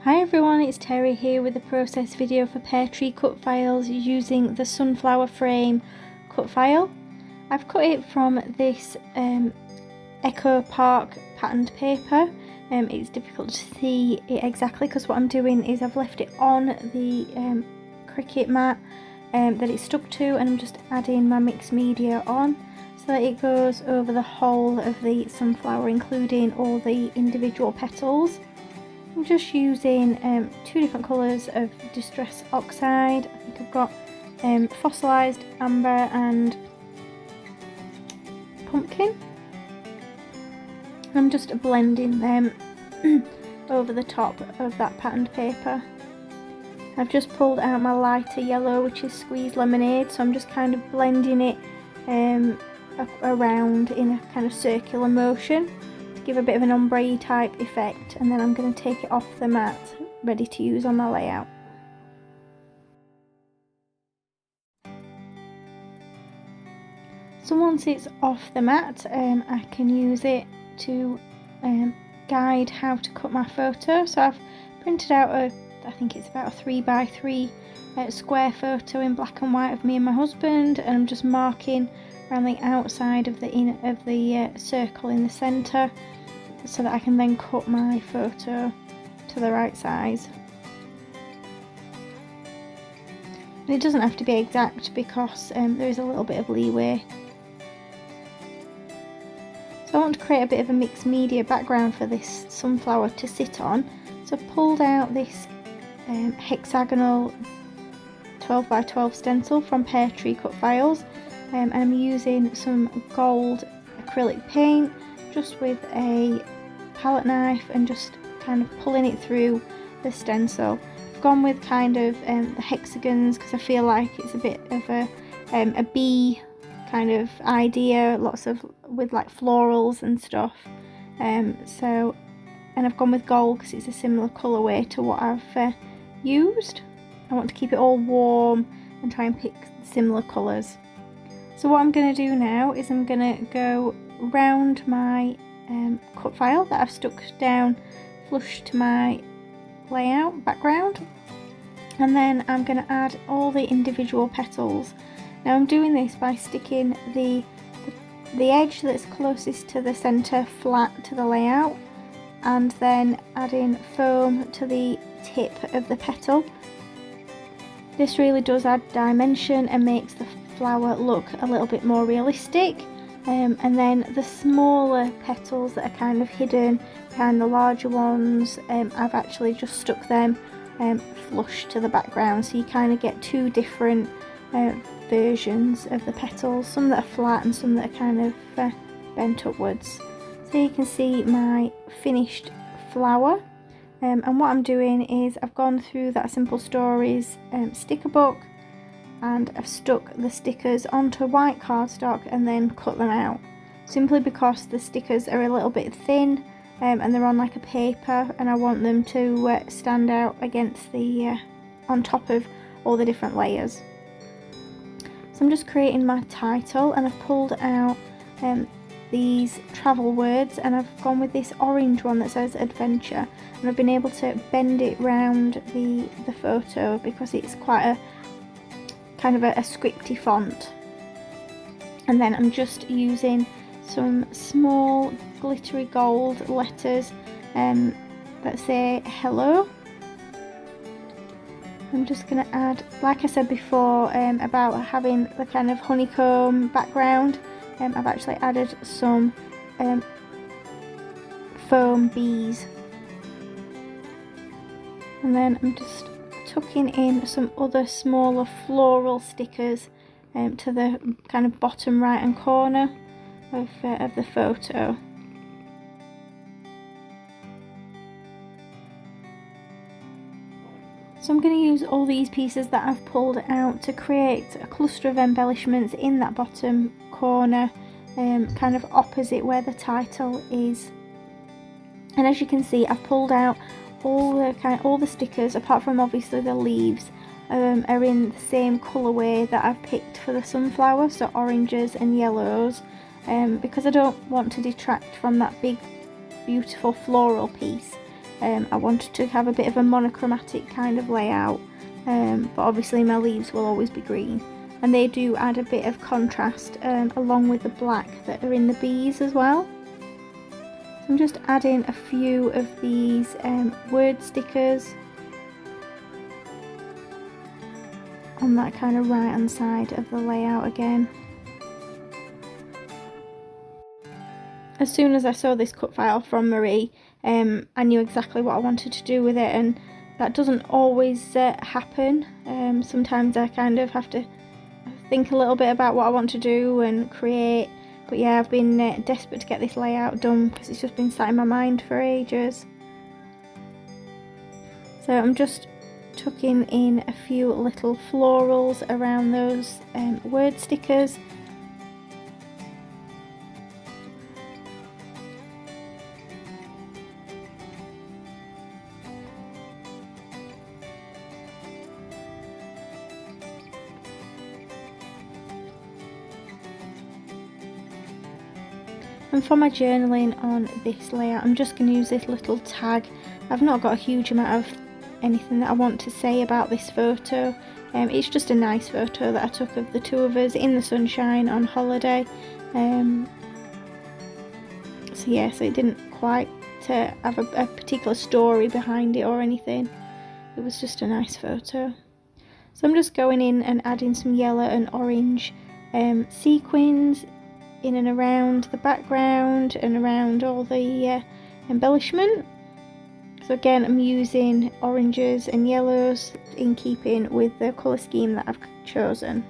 Hi everyone, it's Terry here with a process video for Peartree Cutfiles using the sunflower frame cut file. I've cut it from this Echo Park patterned paper. It's difficult to see it exactly because what I'm doing is I've left it on the Cricut mat that it's stuck to, and I'm just adding my mixed media on so that it goes over the whole of the sunflower, including all the individual petals. I'm just using two different colours of Distress Oxide. I think I've got Fossilised Amber and Pumpkin. I'm just blending them over the top of that patterned paper. I've just pulled out my lighter yellow, which is Squeezed Lemonade, so I'm just kind of blending it around in a kind of circular motion, give a bit of an ombre type effect, and then I'm going to take it off the mat ready to use on my layout. So once it's off the mat, I can use it to guide how to cut my photo. So I've printed out I think it's about a 3x3 square photo in black and white of me and my husband, and I'm just marking around the outside of the circle in the centre, so that I can then cut my photo to the right size. And it doesn't have to be exact because there is a little bit of leeway. So I want to create a bit of a mixed media background for this sunflower to sit on. So I've pulled out this hexagonal 12x12 stencil from Peartree Cutfiles, and I'm using some gold acrylic paint just with a palette knife and just kind of pulling it through the stencil. I've gone with kind of the hexagons because I feel like it's a bit of a bee kind of idea, with like florals and stuff. And I've gone with gold because it's a similar colourway to what I've used. I want to keep it all warm and try and pick similar colours. So what I'm going to do now is I'm going to go round my cut file that I've stuck down flush to my layout background, and then I'm going to add all the individual petals. Now I'm doing this by sticking the edge that's closest to the centre flat to the layout, and then adding foam to the tip of the petal. This really does add dimension and makes the flower look a little bit more realistic. And then the smaller petals that are kind of hidden behind the larger ones, I've actually just stuck them flush to the background, so you kind of get two different versions of the petals, some that are flat and some that are kind of bent upwards. So you can see my finished flower, and what I'm doing is I've gone through that Simple Stories sticker book, and I've stuck the stickers onto white cardstock and then cut them out, simply because the stickers are a little bit thin and they're on like a paper, and I want them to stand out against the on top of all the different layers. So I'm just creating my title, and I've pulled out these travel words, and I've gone with this orange one that says adventure, and I've been able to bend it round the photo because it's quite a kind of a scripty font. And then I'm just using some small glittery gold letters that say hello. I'm just going to add, like I said before about having the kind of honeycomb background, I've actually added some foam bees, and then I'm just tucking in some other smaller floral stickers to the kind of bottom right hand corner of the photo. So I'm going to use all these pieces that I've pulled out to create a cluster of embellishments in that bottom corner, kind of opposite where the title is. And as you can see, I've pulled out all the stickers, apart from obviously the leaves, are in the same colourway that I've picked for the sunflower, so oranges and yellows, because I don't want to detract from that big beautiful floral piece. I wanted to have a bit of a monochromatic kind of layout, but obviously my leaves will always be green, and they do add a bit of contrast along with the black that are in the bees as well. So I'm just adding a few of these word stickers on that kind of right hand side of the layout again. As soon as I saw this cut file from Marie, I knew exactly what I wanted to do with it, and that doesn't always happen. Sometimes I kind of have to think a little bit about what I want to do and create, but yeah, I've been desperate to get this layout done because it's just been sat in my mind for ages. So I'm just tucking in a few little florals around those word stickers. And for my journaling on this layout, I'm just going to use this little tag. I've not got a huge amount of anything that I want to say about this photo. It's just a nice photo that I took of the two of us in the sunshine on holiday. So yeah, so it didn't quite have a particular story behind it or anything. It was just a nice photo. So I'm just going in and adding some yellow and orange sequins in and around the background and around all the embellishment. So again, I'm using oranges and yellows in keeping with the colour scheme that I've chosen.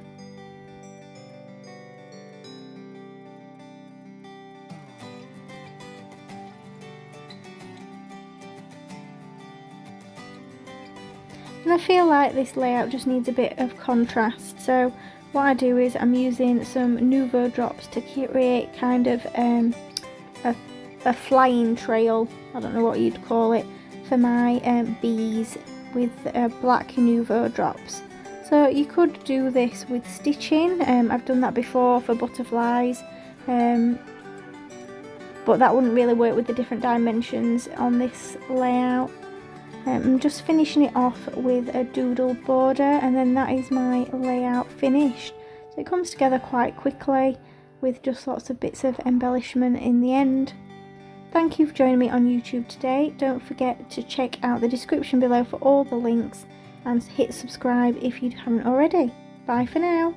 And I feel like this layout just needs a bit of contrast, so what I do is I'm using some Nouveau drops to create kind of a flying trail, I don't know what you'd call it, for my bees with black Nouveau drops. So you could do this with stitching. I've done that before for butterflies, but that wouldn't really work with the different dimensions on this layout. I'm just finishing it off with a doodle border, and then that is my layout finished. So it comes together quite quickly with just lots of bits of embellishment in the end. Thank you for joining me on YouTube today. Don't forget to check out the description below for all the links and hit subscribe if you haven't already. Bye for now.